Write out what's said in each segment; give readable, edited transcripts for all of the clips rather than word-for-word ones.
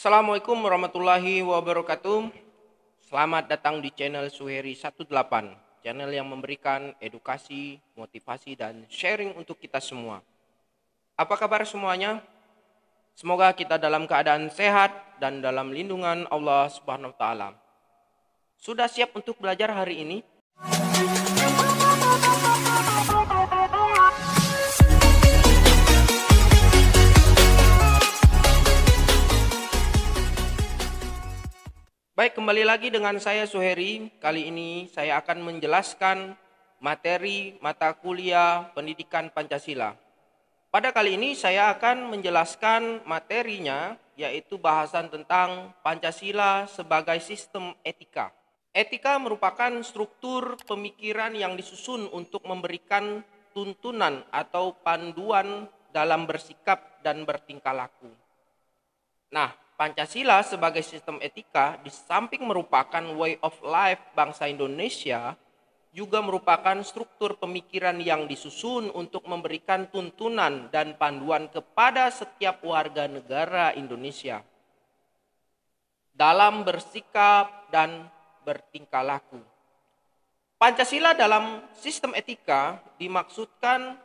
Assalamualaikum warahmatullahi wabarakatuh. Selamat datang di channel Suheri 18, channel yang memberikan edukasi, motivasi, dan sharing untuk kita semua. Apa kabar semuanya? Semoga kita dalam keadaan sehat dan dalam lindungan Allah Subhanahu wa taala. Sudah siap untuk belajar hari ini? Baik, kembali lagi dengan saya Suheri. Kali ini saya akan menjelaskan materi mata kuliah Pendidikan Pancasila. Pada kali ini saya akan menjelaskan materinya, yaitu bahasan tentang Pancasila sebagai sistem etika. Etika merupakan struktur pemikiran yang disusun untuk memberikan tuntunan atau panduan dalam bersikap dan bertingkah laku. Nah, Pancasila sebagai sistem etika di samping merupakan way of life bangsa Indonesia, juga merupakan struktur pemikiran yang disusun untuk memberikan tuntunan dan panduan kepada setiap warga negara Indonesia dalam bersikap dan bertingkah laku. Pancasila dalam sistem etika dimaksudkan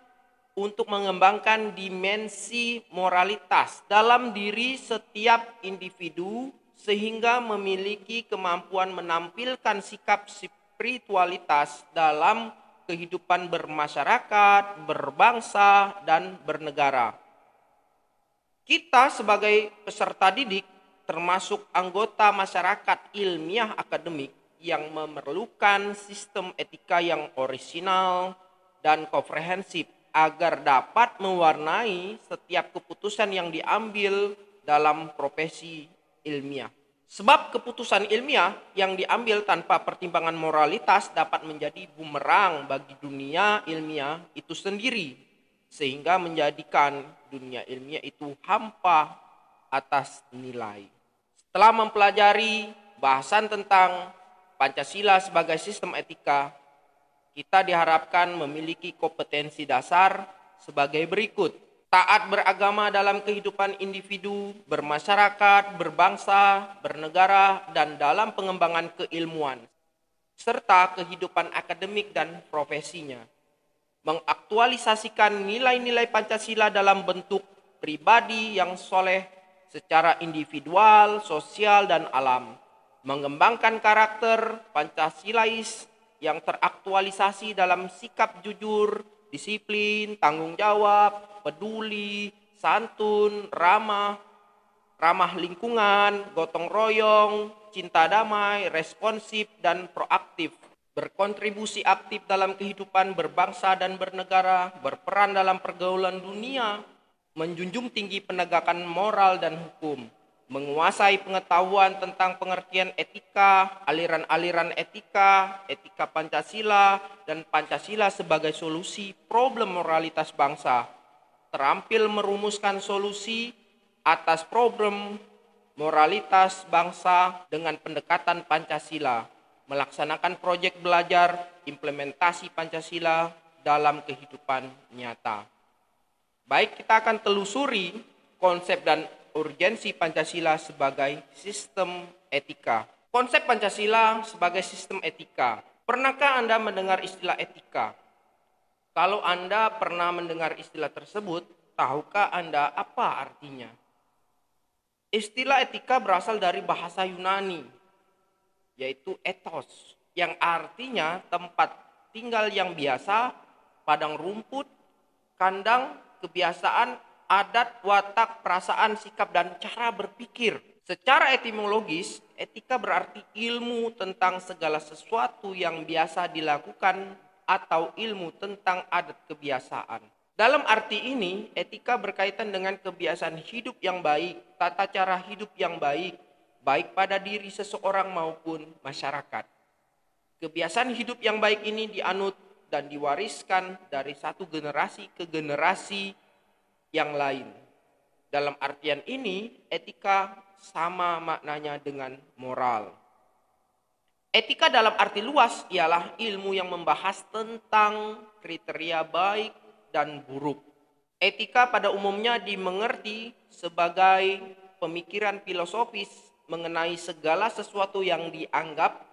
untuk mengembangkan dimensi moralitas dalam diri setiap individu sehingga memiliki kemampuan menampilkan sikap spiritualitas dalam kehidupan bermasyarakat, berbangsa, dan bernegara. Kita sebagai peserta didik termasuk anggota masyarakat ilmiah akademik yang memerlukan sistem etika yang orisinal dan komprehensif agar dapat mewarnai setiap keputusan yang diambil dalam profesi ilmiah. Sebab keputusan ilmiah yang diambil tanpa pertimbangan moralitas dapat menjadi bumerang bagi dunia ilmiah itu sendiri, sehingga menjadikan dunia ilmiah itu hampa atas nilai. Setelah mempelajari bahasan tentang Pancasila sebagai sistem etika, kita diharapkan memiliki kompetensi dasar sebagai berikut. Taat beragama dalam kehidupan individu, bermasyarakat, berbangsa, bernegara, dan dalam pengembangan keilmuan, serta kehidupan akademik dan profesinya. Mengaktualisasikan nilai-nilai Pancasila dalam bentuk pribadi yang soleh secara individual, sosial, dan alam. Mengembangkan karakter Pancasilais yang teraktualisasi dalam sikap jujur, disiplin, tanggung jawab, peduli, santun, ramah lingkungan, gotong royong, cinta damai, responsif, dan proaktif. Berkontribusi aktif dalam kehidupan berbangsa dan bernegara, berperan dalam pergaulan dunia, menjunjung tinggi penegakan moral dan hukum, menguasai pengetahuan tentang pengertian etika, aliran-aliran etika, etika Pancasila, dan Pancasila sebagai solusi problem moralitas bangsa, terampil merumuskan solusi atas problem moralitas bangsa dengan pendekatan Pancasila, melaksanakan proyek belajar implementasi Pancasila dalam kehidupan nyata. Baik, kita akan telusuri konsep dan urgensi Pancasila sebagai sistem etika. Konsep Pancasila sebagai sistem etika. Pernahkah Anda mendengar istilah etika? Kalau Anda pernah mendengar istilah tersebut, tahukah Anda apa artinya? Istilah etika berasal dari bahasa Yunani, yaitu ethos, yang artinya tempat tinggal yang biasa, padang rumput, kandang, kebiasaan, adat, watak, perasaan, sikap, dan cara berpikir. Secara etimologis, etika berarti ilmu tentang segala sesuatu yang biasa dilakukan atau ilmu tentang adat kebiasaan. Dalam arti ini, etika berkaitan dengan kebiasaan hidup yang baik, tata cara hidup yang baik, baik pada diri seseorang maupun masyarakat. Kebiasaan hidup yang baik ini dianut dan diwariskan dari satu generasi ke generasi yang lain. Dalam artian ini, etika sama maknanya dengan moral. Etika dalam arti luas ialah ilmu yang membahas tentang kriteria baik dan buruk. Etika pada umumnya dimengerti sebagai pemikiran filosofis mengenai segala sesuatu yang dianggap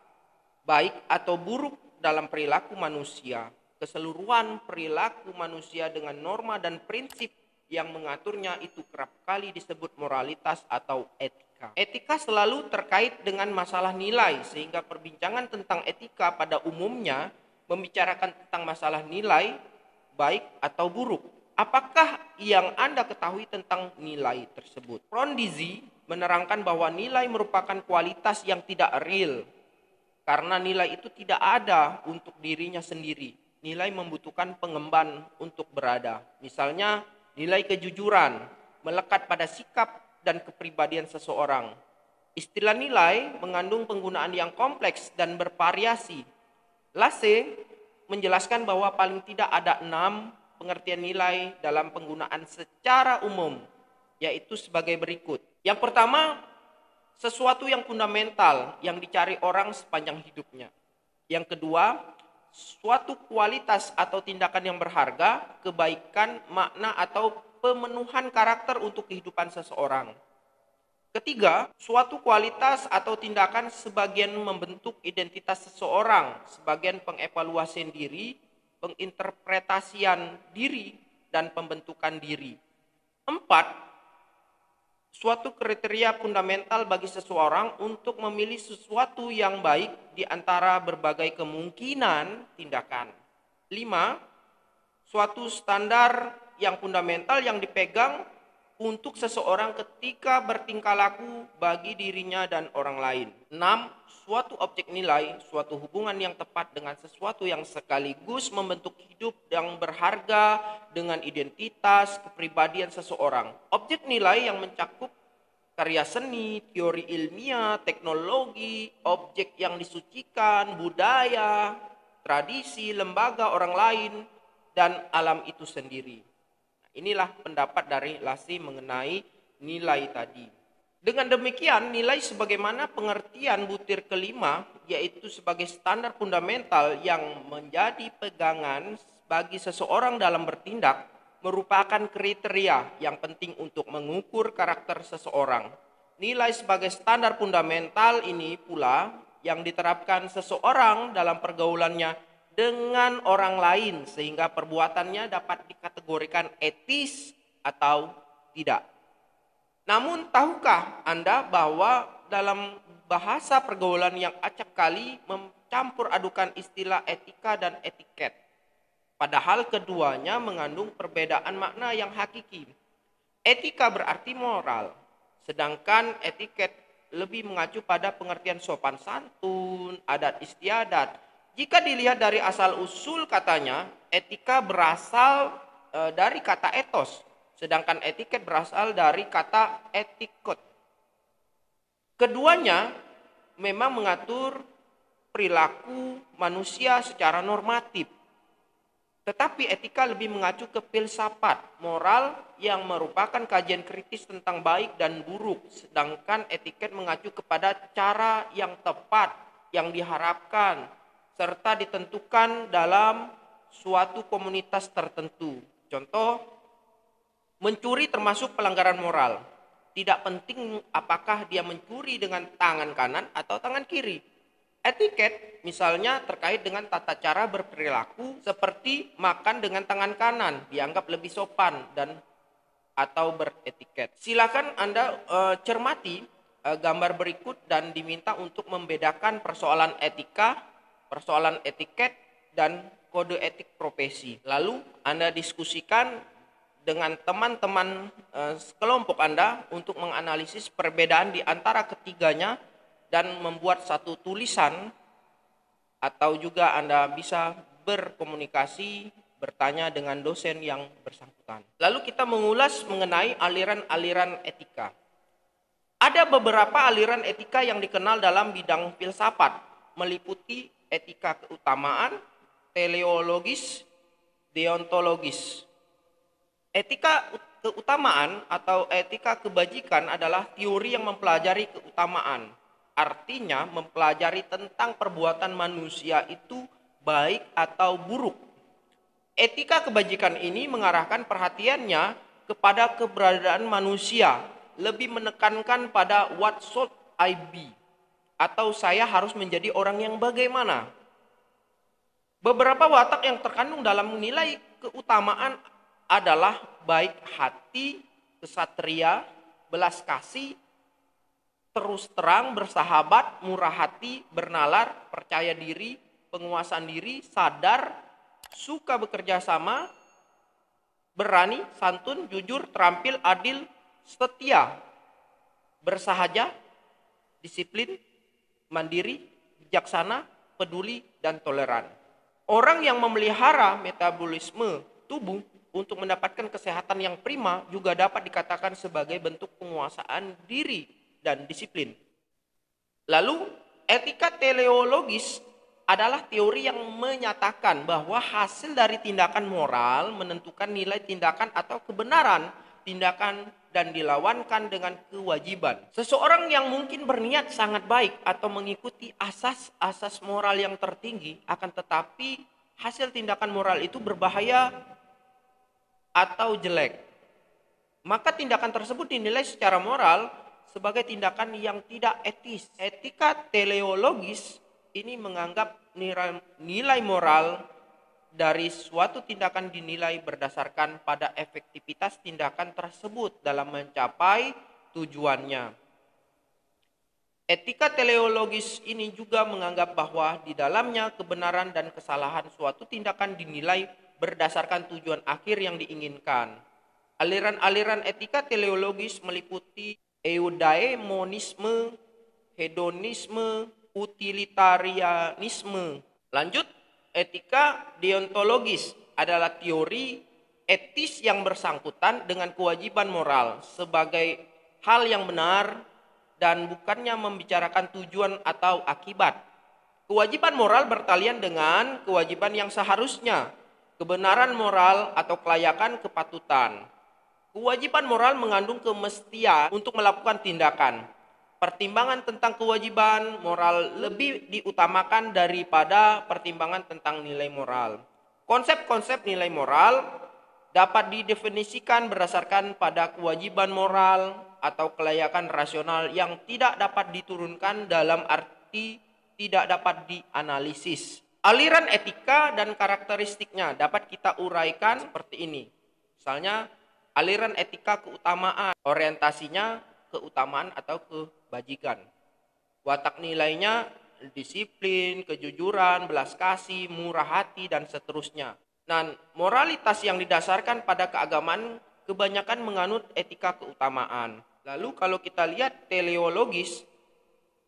baik atau buruk dalam perilaku manusia. Keseluruhan perilaku manusia dengan norma dan prinsip yang mengaturnya itu kerap kali disebut moralitas atau etika. Etika selalu terkait dengan masalah nilai, sehingga perbincangan tentang etika pada umumnya membicarakan tentang masalah nilai baik atau buruk. Apakah yang Anda ketahui tentang nilai tersebut? Frondizi menerangkan bahwa nilai merupakan kualitas yang tidak real, karena nilai itu tidak ada untuk dirinya sendiri. Nilai membutuhkan pengemban untuk berada. Misalnya, nilai kejujuran melekat pada sikap dan kepribadian seseorang. Istilah nilai mengandung penggunaan yang kompleks dan bervariasi. Lasse menjelaskan bahwa paling tidak ada 6 pengertian nilai dalam penggunaan secara umum, yaitu sebagai berikut. Yang pertama, sesuatu yang fundamental yang dicari orang sepanjang hidupnya. Yang kedua, suatu kualitas atau tindakan yang berharga, kebaikan, makna, atau pemenuhan karakter untuk kehidupan seseorang. Ketiga, suatu kualitas atau tindakan sebagian membentuk identitas seseorang, sebagian pengevaluasian diri, penginterpretasian diri, dan pembentukan diri. 4, suatu kriteria fundamental bagi seseorang untuk memilih sesuatu yang baik di antara berbagai kemungkinan tindakan. 5, suatu standar yang fundamental yang dipegang untuk seseorang ketika bertingkah laku bagi dirinya dan orang lain. 6, suatu objek nilai, suatu hubungan yang tepat dengan sesuatu yang sekaligus membentuk hidup yang berharga dengan identitas kepribadian seseorang. Objek nilai yang mencakup karya seni, teori ilmiah, teknologi, objek yang disucikan, budaya, tradisi, lembaga orang lain, dan alam itu sendiri. Inilah pendapat dari Lasse mengenai nilai tadi. Dengan demikian, nilai sebagaimana pengertian butir kelima, yaitu sebagai standar fundamental yang menjadi pegangan bagi seseorang dalam bertindak, merupakan kriteria yang penting untuk mengukur karakter seseorang. Nilai sebagai standar fundamental ini pula yang diterapkan seseorang dalam pergaulannya dengan orang lain, sehingga perbuatannya dapat dikategorikan etis atau tidak. Namun tahukah Anda bahwa dalam bahasa pergaulan yang acap kali mencampur adukan istilah etika dan etiket, padahal keduanya mengandung perbedaan makna yang hakiki. Etika berarti moral, sedangkan etiket lebih mengacu pada pengertian sopan santun, adat istiadat. Jika dilihat dari asal-usul katanya, etika berasal dari kata etos, sedangkan etiket berasal dari kata etikot. Keduanya memang mengatur perilaku manusia secara normatif, tetapi etika lebih mengacu ke filsafat moral yang merupakan kajian kritis tentang baik dan buruk, sedangkan etiket mengacu kepada cara yang tepat yang diharapkan serta ditentukan dalam suatu komunitas tertentu. Contoh, mencuri termasuk pelanggaran moral. Tidak penting apakah dia mencuri dengan tangan kanan atau tangan kiri. Etiket misalnya terkait dengan tata cara berperilaku, seperti makan dengan tangan kanan dianggap lebih sopan dan atau beretiket. Silakan Anda cermati gambar berikut dan diminta untuk membedakan persoalan etika, persoalan etiket, dan kode etik profesi. Lalu Anda diskusikan dengan teman-teman kelompok Anda untuk menganalisis perbedaan di antara ketiganya dan membuat satu tulisan, atau juga Anda bisa berkomunikasi, bertanya dengan dosen yang bersangkutan. Lalu kita mengulas mengenai aliran-aliran etika. Ada beberapa aliran etika yang dikenal dalam bidang filsafat, meliputi etika keutamaan, teleologis, deontologis. Etika keutamaan atau etika kebajikan adalah teori yang mempelajari keutamaan. Artinya mempelajari tentang perbuatan manusia itu baik atau buruk. Etika kebajikan ini mengarahkan perhatiannya kepada keberadaan manusia lebih menekankan pada what should I be, atau saya harus menjadi orang yang bagaimana. Beberapa watak yang terkandung dalam nilai keutamaan adalah baik hati, kesatria, belas kasih, terus terang, bersahabat, murah hati, bernalar, percaya diri, penguasaan diri, sadar, suka bekerja sama, berani, santun, jujur, terampil, adil, setia, bersahaja, disiplin, mandiri, bijaksana, peduli, dan toleran. Orang yang memelihara metabolisme tubuh untuk mendapatkan kesehatan yang prima juga dapat dikatakan sebagai bentuk penguasaan diri dan disiplin. Lalu, etika teleologis adalah teori yang menyatakan bahwa hasil dari tindakan moral menentukan nilai tindakan atau kebenaran tindakan dan dilawankan dengan kewajiban. Seseorang yang mungkin berniat sangat baik atau mengikuti asas-asas moral yang tertinggi, akan tetapi hasil tindakan moral itu berbahaya atau jelek, maka tindakan tersebut dinilai secara moral sebagai tindakan yang tidak etis. Etika teleologis ini menganggap nilai moral dari suatu tindakan dinilai berdasarkan pada efektivitas tindakan tersebut dalam mencapai tujuannya. Etika teleologis ini juga menganggap bahwa di dalamnya kebenaran dan kesalahan suatu tindakan dinilai berdasarkan tujuan akhir yang diinginkan. Aliran-aliran etika teleologis meliputi eudaimonisme, hedonisme, utilitarianisme. Lanjut, etika deontologis adalah teori etis yang bersangkutan dengan kewajiban moral sebagai hal yang benar dan bukannya membicarakan tujuan atau akibat. Kewajiban moral bertalian dengan kewajiban yang seharusnya, kebenaran moral atau kelayakan kepatutan. Kewajiban moral mengandung kemestian untuk melakukan tindakan. Pertimbangan tentang kewajiban moral lebih diutamakan daripada pertimbangan tentang nilai moral. Konsep-konsep nilai moral dapat didefinisikan berdasarkan pada kewajiban moral atau kelayakan rasional yang tidak dapat diturunkan dalam arti tidak dapat dianalisis. Aliran etika dan karakteristiknya dapat kita uraikan seperti ini. Misalnya, aliran etika keutamaan, orientasinya keutamaan atau kebajikan. Watak nilainya disiplin, kejujuran, belas kasih, murah hati, dan seterusnya. Nah, moralitas yang didasarkan pada keagamaan kebanyakan menganut etika keutamaan. Lalu kalau kita lihat teleologis,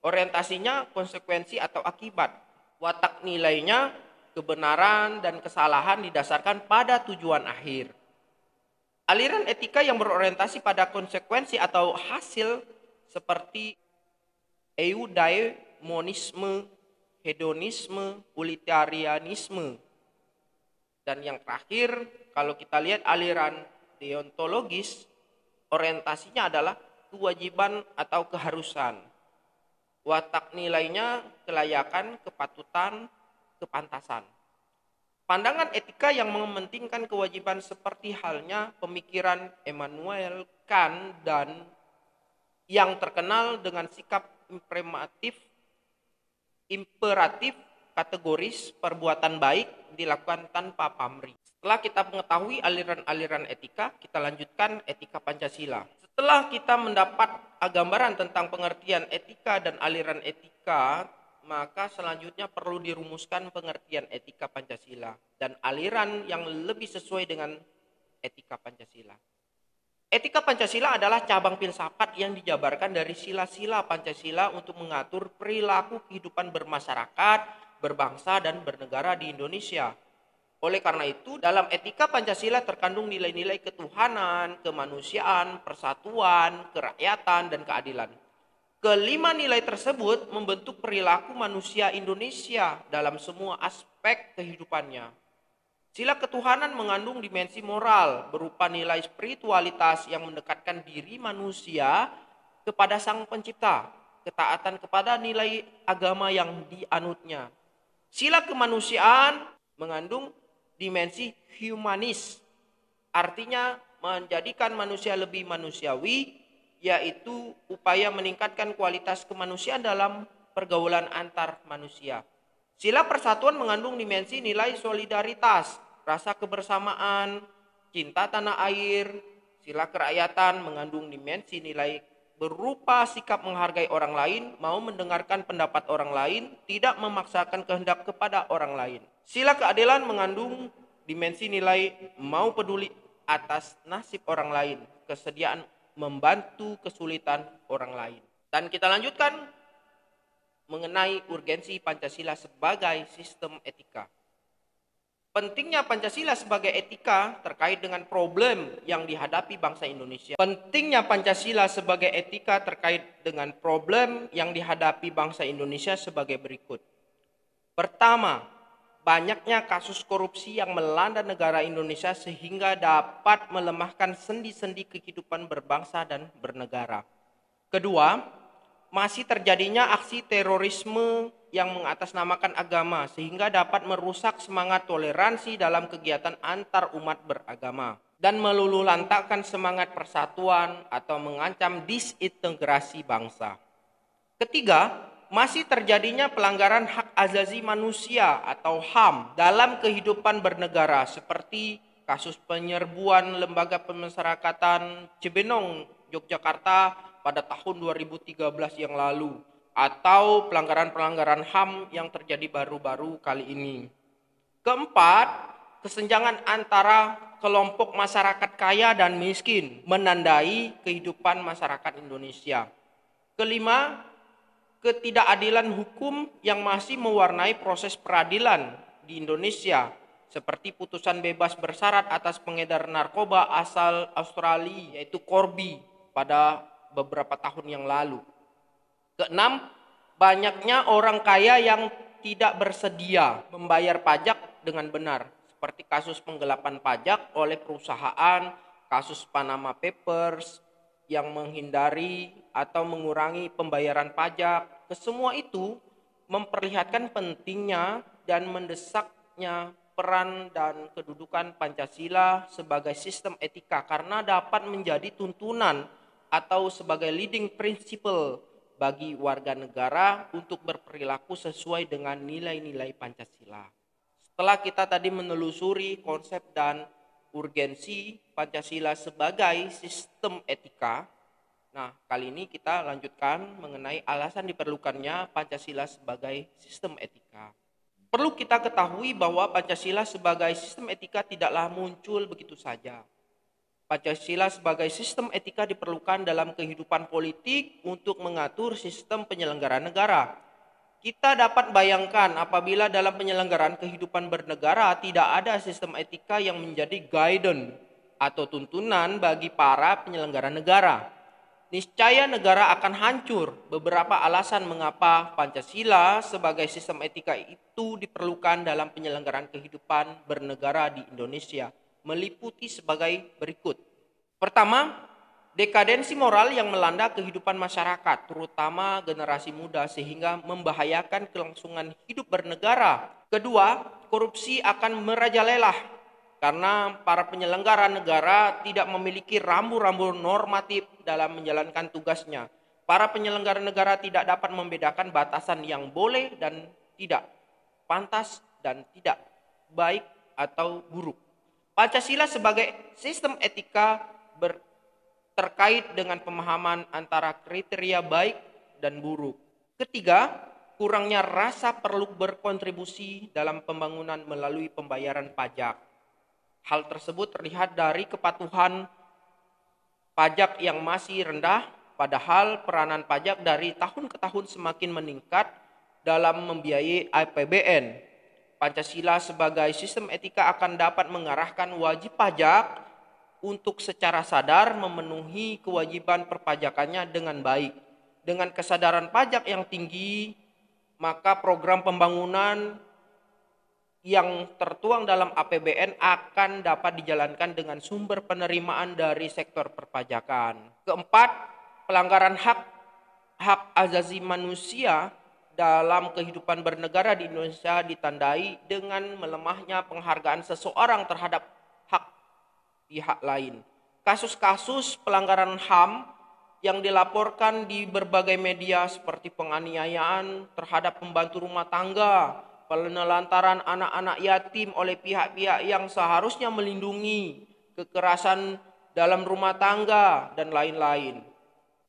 orientasinya konsekuensi atau akibat. Watak nilainya kebenaran dan kesalahan didasarkan pada tujuan akhir. Aliran etika yang berorientasi pada konsekuensi atau hasil seperti eudaimonisme, hedonisme, utilitarianisme. Dan yang terakhir, kalau kita lihat aliran deontologis, orientasinya adalah kewajiban atau keharusan. Watak nilainya kelayakan, kepatutan, kepantasan. Pandangan etika yang mementingkan kewajiban seperti halnya pemikiran Immanuel Kant dan yang terkenal dengan sikap imperatif kategoris perbuatan baik dilakukan tanpa pamrih. Setelah kita mengetahui aliran-aliran etika, kita lanjutkan etika Pancasila. Setelah kita mendapat gambaran tentang pengertian etika dan aliran etika, maka selanjutnya perlu dirumuskan pengertian etika Pancasila dan aliran yang lebih sesuai dengan etika Pancasila. Etika Pancasila adalah cabang filsafat yang dijabarkan dari sila-sila Pancasila untuk mengatur perilaku kehidupan bermasyarakat, berbangsa, dan bernegara di Indonesia. Oleh karena itu, dalam etika Pancasila terkandung nilai-nilai ketuhanan, kemanusiaan, persatuan, kerakyatan, dan keadilan. Kelima nilai tersebut membentuk perilaku manusia Indonesia dalam semua aspek kehidupannya. Sila ketuhanan mengandung dimensi moral berupa nilai spiritualitas yang mendekatkan diri manusia kepada Sang Pencipta, ketaatan kepada nilai agama yang dianutnya. Sila kemanusiaan mengandung dimensi humanis, artinya menjadikan manusia lebih manusiawi, yaitu upaya meningkatkan kualitas kemanusiaan dalam pergaulan antar manusia. Sila persatuan mengandung dimensi nilai solidaritas, rasa kebersamaan, cinta tanah air. Sila kerakyatan mengandung dimensi nilai berupa sikap menghargai orang lain, mau mendengarkan pendapat orang lain, tidak memaksakan kehendak kepada orang lain. Sila keadilan mengandung dimensi nilai mau peduli atas nasib orang lain, kesediaan membantu kesulitan orang lain. Dan kita lanjutkan mengenai urgensi Pancasila sebagai sistem etika. Pentingnya Pancasila sebagai etika terkait dengan problem yang dihadapi bangsa Indonesia. Pentingnya Pancasila sebagai etika terkait dengan problem yang dihadapi bangsa Indonesia sebagai berikut. Pertama, banyaknya kasus korupsi yang melanda negara Indonesia sehingga dapat melemahkan sendi-sendi kehidupan berbangsa dan bernegara. Kedua, masih terjadinya aksi terorisme yang mengatasnamakan agama sehingga dapat merusak semangat toleransi dalam kegiatan antar umat beragama dan meluluhlantakkan semangat persatuan atau mengancam disintegrasi bangsa. Ketiga, masih terjadinya pelanggaran hak asasi manusia atau HAM dalam kehidupan bernegara seperti kasus penyerbuan lembaga pemasyarakatan Cibenong, Yogyakarta pada tahun 2013 yang lalu atau pelanggaran-pelanggaran HAM yang terjadi baru-baru kali ini. Keempat, kesenjangan antara kelompok masyarakat kaya dan miskin menandai kehidupan masyarakat Indonesia. Kelima, ketidakadilan hukum yang masih mewarnai proses peradilan di Indonesia, seperti putusan bebas bersyarat atas pengedar narkoba asal Australia, yaitu Corby, pada beberapa tahun yang lalu. Keenam, banyaknya orang kaya yang tidak bersedia membayar pajak dengan benar, seperti kasus penggelapan pajak oleh perusahaan, kasus Panama Papers, yang menghindari atau mengurangi pembayaran pajak. Kesemua itu memperlihatkan pentingnya dan mendesaknya peran dan kedudukan Pancasila sebagai sistem etika karena dapat menjadi tuntunan atau sebagai leading principle bagi warga negara untuk berperilaku sesuai dengan nilai-nilai Pancasila. Setelah kita tadi menelusuri konsep dan urgensi Pancasila sebagai sistem etika. Nah, kali ini kita lanjutkan mengenai alasan diperlukannya Pancasila sebagai sistem etika. Perlu kita ketahui bahwa Pancasila sebagai sistem etika tidaklah muncul begitu saja. Pancasila sebagai sistem etika diperlukan dalam kehidupan politik untuk mengatur sistem penyelenggaraan negara. Kita dapat bayangkan apabila dalam penyelenggaraan kehidupan bernegara tidak ada sistem etika yang menjadi guidance atau tuntunan bagi para penyelenggara negara. Niscaya negara akan hancur. Beberapa alasan mengapa Pancasila sebagai sistem etika itu diperlukan dalam penyelenggaraan kehidupan bernegara di Indonesia meliputi sebagai berikut. Pertama, dekadensi moral yang melanda kehidupan masyarakat, terutama generasi muda sehingga membahayakan kelangsungan hidup bernegara. Kedua, korupsi akan merajalela karena para penyelenggara negara tidak memiliki rambu-rambu normatif dalam menjalankan tugasnya. Para penyelenggara negara tidak dapat membedakan batasan yang boleh dan tidak, pantas dan tidak, baik atau buruk. Pancasila sebagai sistem etika terkait dengan pemahaman antara kriteria baik dan buruk. Ketiga, kurangnya rasa perlu berkontribusi dalam pembangunan melalui pembayaran pajak. Hal tersebut terlihat dari kepatuhan pajak yang masih rendah, padahal peranan pajak dari tahun ke tahun semakin meningkat dalam membiayai APBN. Pancasila sebagai sistem etika akan dapat mengarahkan wajib pajak untuk secara sadar memenuhi kewajiban perpajakannya dengan baik. Dengan kesadaran pajak yang tinggi, maka program pembangunan yang tertuang dalam APBN akan dapat dijalankan dengan sumber penerimaan dari sektor perpajakan. Keempat, pelanggaran hak asasi manusia dalam kehidupan bernegara di Indonesia ditandai dengan melemahnya penghargaan seseorang terhadap hak pihak lain. Kasus-kasus pelanggaran HAM yang dilaporkan di berbagai media seperti penganiayaan terhadap pembantu rumah tangga, penelantaran anak-anak yatim oleh pihak-pihak yang seharusnya melindungi, kekerasan dalam rumah tangga, dan lain-lain.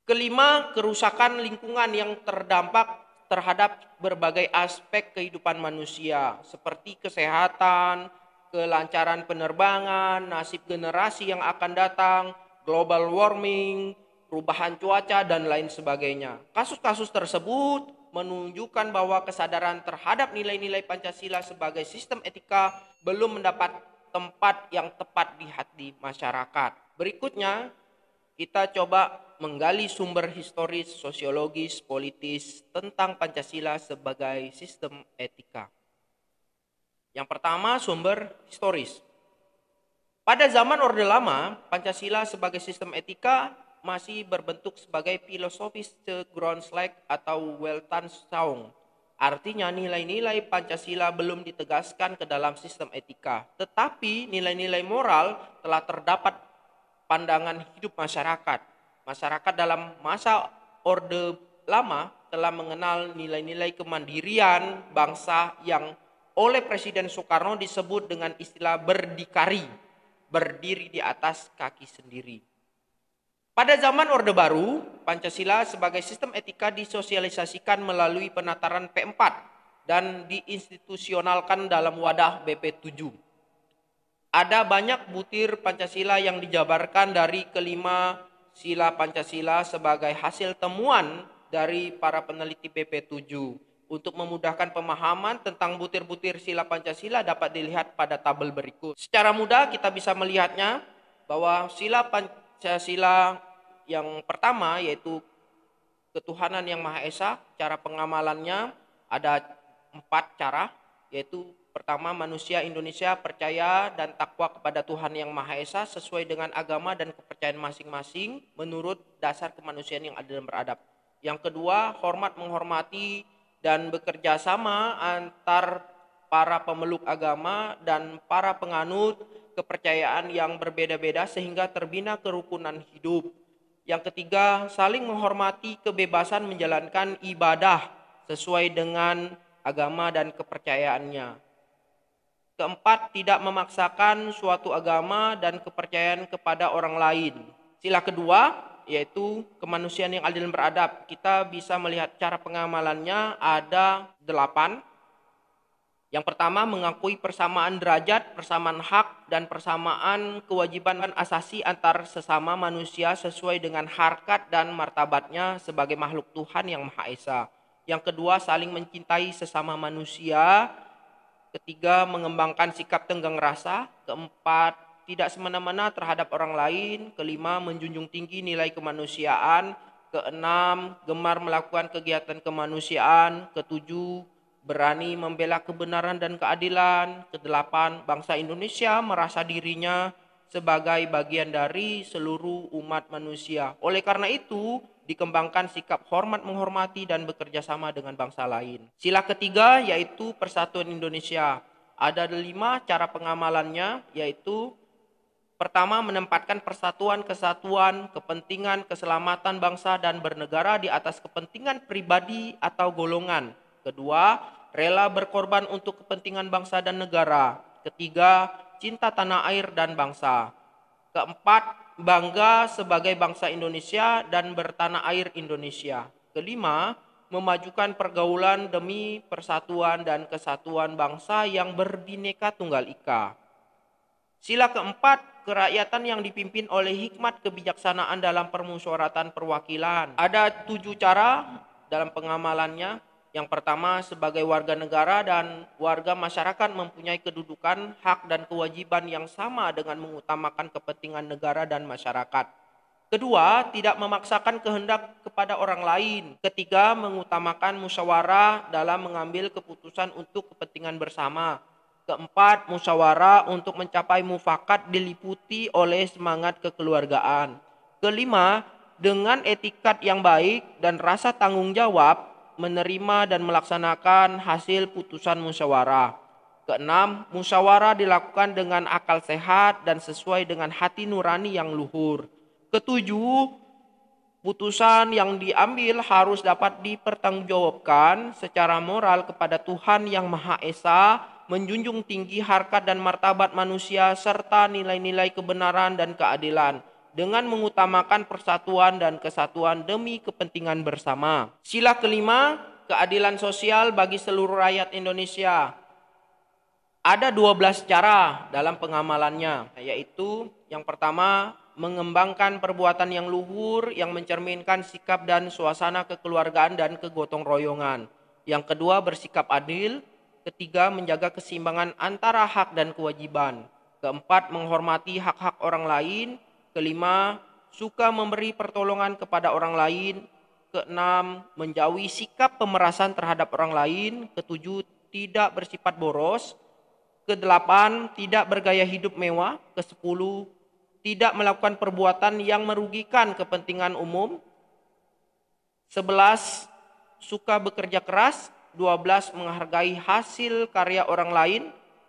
Kelima, kerusakan lingkungan yang terdampak terhadap berbagai aspek kehidupan manusia, seperti kesehatan, kelancaran penerbangan, nasib generasi yang akan datang, global warming, perubahan cuaca, dan lain sebagainya. Kasus-kasus tersebut menunjukkan bahwa kesadaran terhadap nilai-nilai Pancasila sebagai sistem etika belum mendapat tempat yang tepat di hati masyarakat. Berikutnya, kita coba menggali sumber historis, sosiologis, politis tentang Pancasila sebagai sistem etika. Yang pertama, sumber historis. Pada zaman Orde Lama, Pancasila sebagai sistem etika masih berbentuk sebagai filosofische Grundslag atau Weltanschauung. Artinya nilai-nilai Pancasila belum ditegaskan ke dalam sistem etika, tetapi nilai-nilai moral telah terdapat pandangan hidup masyarakat. Masyarakat dalam masa Orde Lama telah mengenal nilai-nilai kemandirian bangsa yang oleh Presiden Soekarno disebut dengan istilah berdikari, berdiri di atas kaki sendiri. Pada zaman Orde Baru, Pancasila sebagai sistem etika disosialisasikan melalui penataran P4 dan diinstitusionalkan dalam wadah BP7. Ada banyak butir Pancasila yang dijabarkan dari kelima sila Pancasila sebagai hasil temuan dari para peneliti BP7. Untuk memudahkan pemahaman tentang butir-butir sila Pancasila dapat dilihat pada tabel berikut. Secara mudah kita bisa melihatnya bahwa sila Pancasila yang pertama yaitu ketuhanan yang Maha Esa, cara pengamalannya ada 4 cara, yaitu pertama, manusia Indonesia percaya dan takwa kepada Tuhan Yang Maha Esa sesuai dengan agama dan kepercayaan masing-masing menurut dasar kemanusiaan yang adil dan beradab. Yang kedua, hormat menghormati dan bekerja sama antar para pemeluk agama dan para penganut kepercayaan yang berbeda-beda sehingga terbina kerukunan hidup. Yang ketiga, saling menghormati kebebasan menjalankan ibadah sesuai dengan agama dan kepercayaannya. Keempat, tidak memaksakan suatu agama dan kepercayaan kepada orang lain. Sila kedua, yaitu kemanusiaan yang adil dan beradab. Kita bisa melihat cara pengamalannya ada 8. Yang pertama, mengakui persamaan derajat, persamaan hak, dan persamaan kewajiban asasi antar sesama manusia sesuai dengan harkat dan martabatnya sebagai makhluk Tuhan yang Maha Esa. Yang kedua, saling mencintai sesama manusia. Ketiga, mengembangkan sikap tenggang rasa. Keempat, tidak semena-mena terhadap orang lain. Kelima, menjunjung tinggi nilai kemanusiaan. Keenam, gemar melakukan kegiatan kemanusiaan. Ketujuh, berani membela kebenaran dan keadilan. Kedelapan, bangsa Indonesia merasa dirinya sebagai bagian dari seluruh umat manusia. Oleh karena itu, dikembangkan sikap hormat menghormati dan bekerja sama dengan bangsa lain. Sila ketiga yaitu persatuan Indonesia. Ada 5 cara pengamalannya, yaitu pertama, menempatkan persatuan, kesatuan, kepentingan, keselamatan bangsa dan bernegara di atas kepentingan pribadi atau golongan. Kedua, rela berkorban untuk kepentingan bangsa dan negara. Ketiga, cinta tanah air dan bangsa. Keempat, bangga sebagai bangsa Indonesia dan bertanah air Indonesia. Kelima, memajukan pergaulan demi persatuan dan kesatuan bangsa yang berbineka tunggal ika. Sila keempat, kerakyatan yang dipimpin oleh hikmat kebijaksanaan dalam permusyawaratan perwakilan. Ada 7 cara dalam pengamalannya. Yang pertama, sebagai warga negara dan warga masyarakat mempunyai kedudukan, hak dan kewajiban yang sama dengan mengutamakan kepentingan negara dan masyarakat. Kedua, tidak memaksakan kehendak kepada orang lain. Ketiga, mengutamakan musyawarah dalam mengambil keputusan untuk kepentingan bersama. Keempat, musyawarah untuk mencapai mufakat diliputi oleh semangat kekeluargaan. Kelima, dengan etikat yang baik dan rasa tanggung jawab, menerima dan melaksanakan hasil putusan musyawarah. Keenam, musyawarah dilakukan dengan akal sehat dan sesuai dengan hati nurani yang luhur. Ketujuh, Putusan yang diambil harus dapat dipertanggungjawabkan secara moral kepada Tuhan Yang Maha Esa, menjunjung tinggi harkat dan martabat manusia, serta nilai-nilai kebenaran dan keadilan, dengan mengutamakan persatuan dan kesatuan demi kepentingan bersama. Sila kelima, keadilan sosial bagi seluruh rakyat Indonesia. Ada 12 cara dalam pengamalannya, yaitu yang pertama, mengembangkan perbuatan yang luhur yang mencerminkan sikap dan suasana kekeluargaan dan kegotong royongan. Yang kedua, bersikap adil. Ketiga, menjaga keseimbangan antara hak dan kewajiban. Keempat, menghormati hak-hak orang lain. Kelima, suka memberi pertolongan kepada orang lain. Keenam, menjauhi sikap pemerasan terhadap orang lain. Ketujuh, tidak bersifat boros. Kedelapan, tidak bergaya hidup mewah. Kesepuluh, tidak melakukan perbuatan yang merugikan kepentingan umum. 11, suka bekerja keras. 12, menghargai hasil karya orang lain.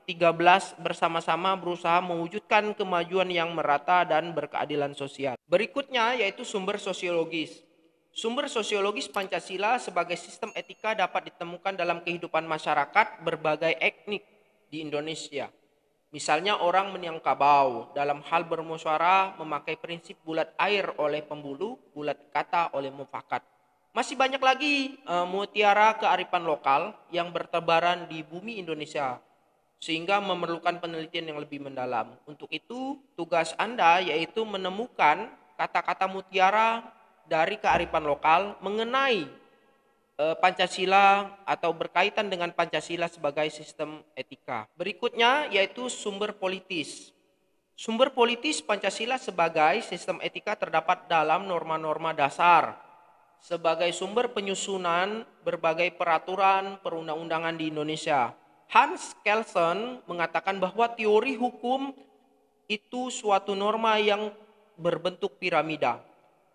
13, bersama-sama berusaha mewujudkan kemajuan yang merata dan berkeadilan sosial. Berikutnya yaitu sumber sosiologis. Sumber sosiologis Pancasila sebagai sistem etika dapat ditemukan dalam kehidupan masyarakat berbagai etnik di Indonesia. Misalnya orang Minangkabau dalam hal bermusyawarah memakai prinsip bulat air oleh pembulu, bulat kata oleh mufakat. Masih banyak lagi mutiara kearifan lokal yang bertebaran di bumi Indonesia, sehingga memerlukan penelitian yang lebih mendalam. Untuk itu, tugas Anda yaitu menemukan kata-kata mutiara dari kearifan lokal mengenai Pancasila atau berkaitan dengan Pancasila sebagai sistem etika. Berikutnya yaitu sumber politis. Sumber politis Pancasila sebagai sistem etika terdapat dalam norma-norma dasar sebagai sumber penyusunan berbagai peraturan perundang-undangan di Indonesia. Hans Kelsen mengatakan bahwa teori hukum itu suatu norma yang berbentuk piramida.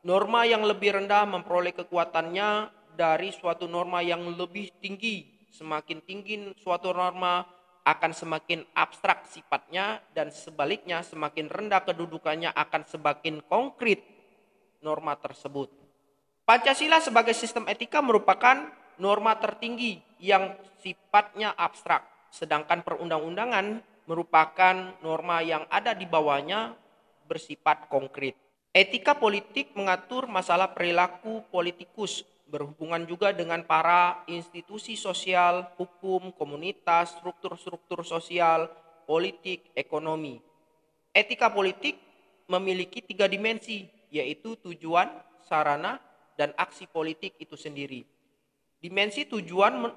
Norma yang lebih rendah memperoleh kekuatannya dari suatu norma yang lebih tinggi. Semakin tinggi suatu norma akan semakin abstrak sifatnya, dan sebaliknya semakin rendah kedudukannya akan semakin konkret norma tersebut. Pancasila sebagai sistem etika merupakan norma tertinggi yang sifatnya abstrak, sedangkan perundang-undangan merupakan norma yang ada di bawahnya bersifat konkret. Etika politik mengatur masalah perilaku politikus, berhubungan juga dengan para institusi sosial, hukum, komunitas, struktur-struktur sosial, politik, ekonomi. Etika politik memiliki 3 dimensi, yaitu tujuan, sarana, dan aksi politik itu sendiri. Dimensi tujuan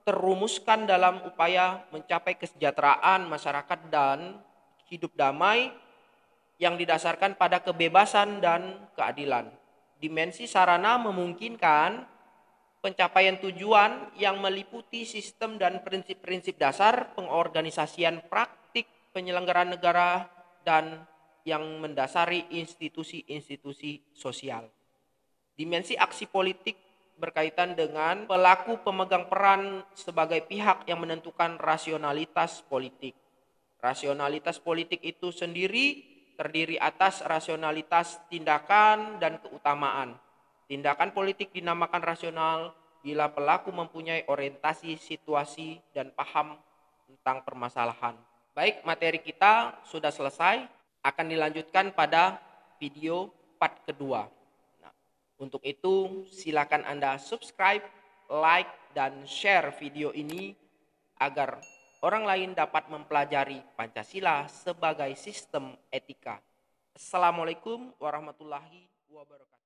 terumuskan dalam upaya mencapai kesejahteraan masyarakat dan hidup damai yang didasarkan pada kebebasan dan keadilan. Dimensi sarana memungkinkan pencapaian tujuan yang meliputi sistem dan prinsip-prinsip dasar pengorganisasian praktik penyelenggaraan negara dan yang mendasari institusi-institusi sosial. Dimensi aksi politik berkaitan dengan pelaku pemegang peran sebagai pihak yang menentukan rasionalitas politik. Rasionalitas politik itu sendiri terdiri atas rasionalitas tindakan dan keutamaan. Tindakan politik dinamakan rasional bila pelaku mempunyai orientasi situasi dan paham tentang permasalahan. Baik, materi kita sudah selesai, akan dilanjutkan pada video part kedua. Nah, untuk itu silakan Anda subscribe, like, dan share video ini agar orang lain dapat mempelajari Pancasila sebagai sistem etika. Assalamualaikum warahmatullahi wabarakatuh.